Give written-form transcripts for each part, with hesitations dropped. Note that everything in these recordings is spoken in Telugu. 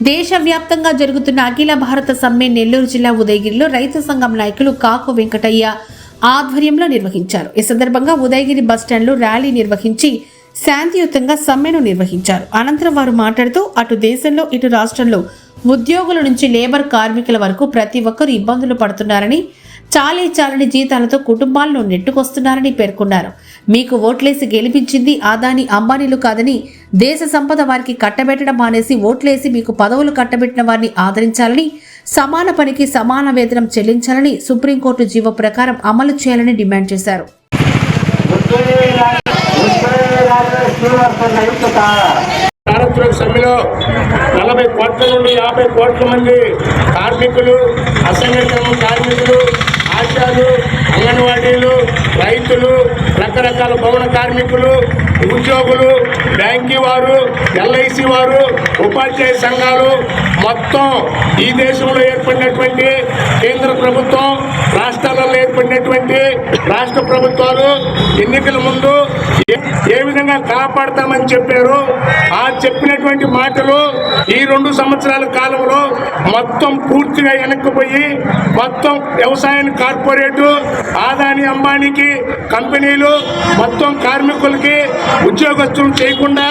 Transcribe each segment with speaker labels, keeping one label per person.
Speaker 1: దేశవ్యాప్తంగా జరుగుతున్న అఖిల భారత సమ్మె నెల్లూరు జిల్లా ఉదయగిరిలో రైతు సంఘం నాయకులు కాకు వెంకటయ్య ఆధ్వర్యంలో నిర్వహించారు. ఈ సందర్భంగా ఉదయగిరి బస్టాండ్లో ర్యాలీ నిర్వహించి శాంతియుతంగా సమ్మెను నిర్వహించారు. అనంతరం వారు మాట్లాడుతూ అటు దేశంలో ఇటు రాష్ట్రంలో ఉద్యోగుల నుంచి లేబర్ కార్మికుల వరకు ప్రతి ఒక్కరు ఇబ్బందులు పడుతున్నారని, చాలని జీతాలతో కుటుంబాలను నెట్టుకొస్తున్నారని పేర్కొన్నారు. మీకు ఓట్లేసి గెలిపించింది అదానీ అంబానీలు కాదని, దేశ సంపద వారికి కట్టబెట్టడం మానేసి ఓట్లేసి మీకు పదవులు కట్టబెట్టిన వారిని ఆదరించాలని, సమాన పనికి సమాన వేతనం చెల్లించాలని, సుప్రీంకోర్టు జీవో ప్రకారం అమలు చేయాలని డిమాండ్ చేశారు.
Speaker 2: సమ్మెలో 40 కోట్ల నుండి 50 కోట్ల మంది కార్మికులు, అసంఘటిత కార్మికులు, ఆశాలు, అంగన్వాడీలు, రైతులు, రకరకాల భవన కార్మికులు, ఉద్యోగులు, బ్యాంకీ వారు, ఎల్ఐసి వారు, ఉపాధ్యాయ సంఘాలు మొత్తం ఈ దేశంలో ఏర్పడినటువంటి కేంద్ర ప్రభుత్వం, రాష్ట్రాలలో ఏర్పడినటువంటి రాష్ట్ర ప్రభుత్వాలు ఎన్నికల ముందు ఏ విధంగా కాపాడతామని చెప్పారు. ఆ చెప్పినటువంటి మాటలు ఈ 2 సంవత్సరాల కాలంలో మొత్తం పూర్తిగా వెనక్కిపోయి మొత్తం వ్యవసాయాన్ని కార్పొరేటు, అదానీ అంబానీకి కంపెనీలు మొత్తం కార్మికులకి ఉద్యోగస్తులు చేయకుండా,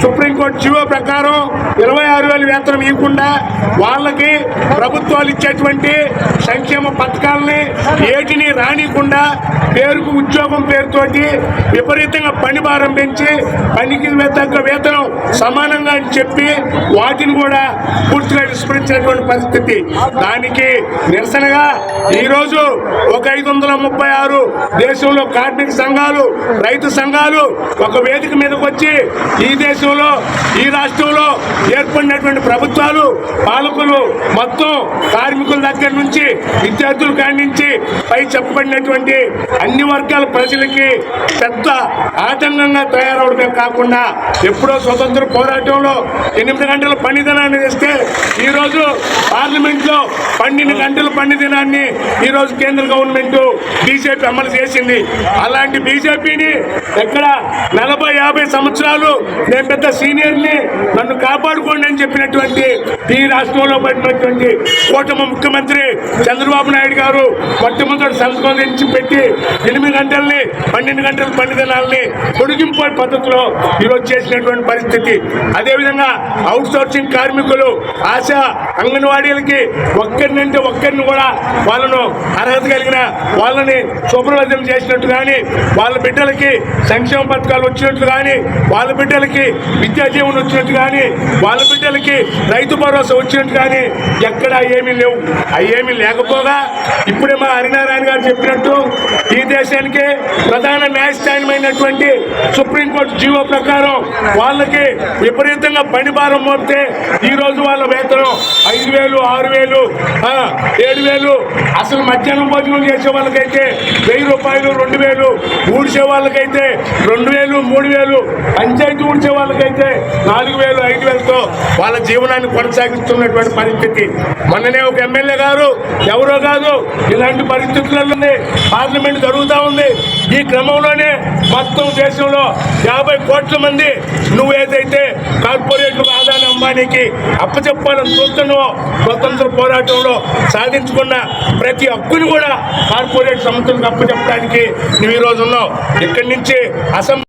Speaker 2: సుప్రీంకోర్టు జీవో ప్రకారం 26,000 వేతనం ఇవ్వకుండా వాళ్ళకి ప్రభుత్వాలు ఇచ్చేటువంటి సంక్షేమ పథకాలని ఏటిని రానికుండా పేరుకు ఉద్యోగం పేరుతోటి విపరీతంగా పని భారం పెంచి పనికి తగ్గ వేతనం సమానంగా అని చెప్పి వాటిని కూడా పూర్తిగా విస్మరించినటువంటి పరిస్థితి. దానికి నిరసనగా ఈరోజు ఒక 536 దేశంలో కార్మిక సంఘాలు, రైతు సంఘాలు ఒక వేదిక మీదకి వచ్చి ఈ దేశంలో ఈ రాష్ట్రంలో ఏర్పడినటువంటి ప్రభుత్వాలు, పాలకులు మొత్తం కార్మికుల దగ్గర నుంచి విద్యార్థుల కాడి నుంచి పై చెప్పబడినటువంటి అన్ని వర్గాల ప్రజలకి పెద్ద ఆటంకంగా తయారవడమే కాకుండా ఎప్పుడో స్వతంత్ర పోరాటంలో 8 గంటల పని దినాన్ని ఇస్తే ఈరోజు పార్లమెంట్లో 12 గంటల పని దినాన్ని ఈరోజు కేంద్ర గవర్నమెంట్ బీజేపీ అమలు చేసింది. అలాంటి బీజేపీని ఎక్కడ 40-50 సంవత్సరాలు నేను పెద్ద సీనియర్ని, నన్ను కాపాడుకోండి అని చెప్పినటువంటి ఈ రాష్ట్రంలో పడినటువంటి కూటమి ముఖ్యమంత్రి చంద్రబాబు నాయుడు గారు మొట్టమొదటి సంస్కరించి పెట్టి 8 గంటల్ని 12 గంటల పని దినాలని పొడిగింపు పద్ధతిలో ఈరోజు చేసినటువంటి పరిస్థితి. అదేవిధంగా అవుట్ సోర్సింగ్ కార్మికులు, ఆశా అంగన్వాడీలకి ఒక్కరినంటే ఒక్కరిని కూడా వాళ్ళను అర్హత కలిగిన వాళ్ళని సూపర్వైజర్ చేసినట్టు కానీ, వాళ్ళ బిడ్డలకి సంక్షేమ పథకాలు వచ్చినట్లు కానీ, వాళ్ళ బిడ్డలకి విద్యా జీవనం వచ్చినట్టు కానీ, వాళ్ళ బిడ్డలకి రైతు భరోసా వచ్చినట్టు కానీ ఎక్కడా ఏమీ లేవు. అవి ఏమీ లేకపోగా ఇప్పుడే మా హరినారాయణ గారు చెప్పినట్టు ఈ దేశానికి ప్రధాన న్యాయస్థానమైనటువంటి సుప్రీంకోర్టు జీవో ప్రకారం వాళ్ళకి విపరీతంగా పని భారం మోపితే ఈరోజు వాళ్ళ వేతనం 5,000, 6,000, 7,000, అసలు మధ్యాహ్నం భోజనం చేసే వాళ్ళకైతే 1,000 రూపాయలు, 2,000, ఊడ్చే వాళ్ళకైతే 2,000, 3,000, పంచాయతీ ఊడ్చే వాళ్ళకైతే 4,000, 5,000తో వాళ్ళ జీవనాన్ని కొనసాగిస్తున్నటువంటి పరిస్థితి. మొన్ననే ఒక ఎమ్మెల్యే గారు ఎవరో కాదు ఇలాంటి పరిస్థితుల్లోనే పార్లమెంట్ జరుగుతూ ఉంది. ఈ క్రమంలోనే మొత్తం దేశంలో 50 కోట్ల మంది నువ్వు ఏదైతే కార్పొరేట్లు అదానీ అంబానీకి అప్పచెప్పాలని చూస్తున్నావో, స్వతంత్ర పోరాటంలో సాధించుకున్న ప్రతి హక్కుని కూడా కార్పొరేట్ సంస్థలకు అప్పచెప్పడానికి నువ్వు ఈరోజు ఉన్నావు. ఇక్కడి నుంచి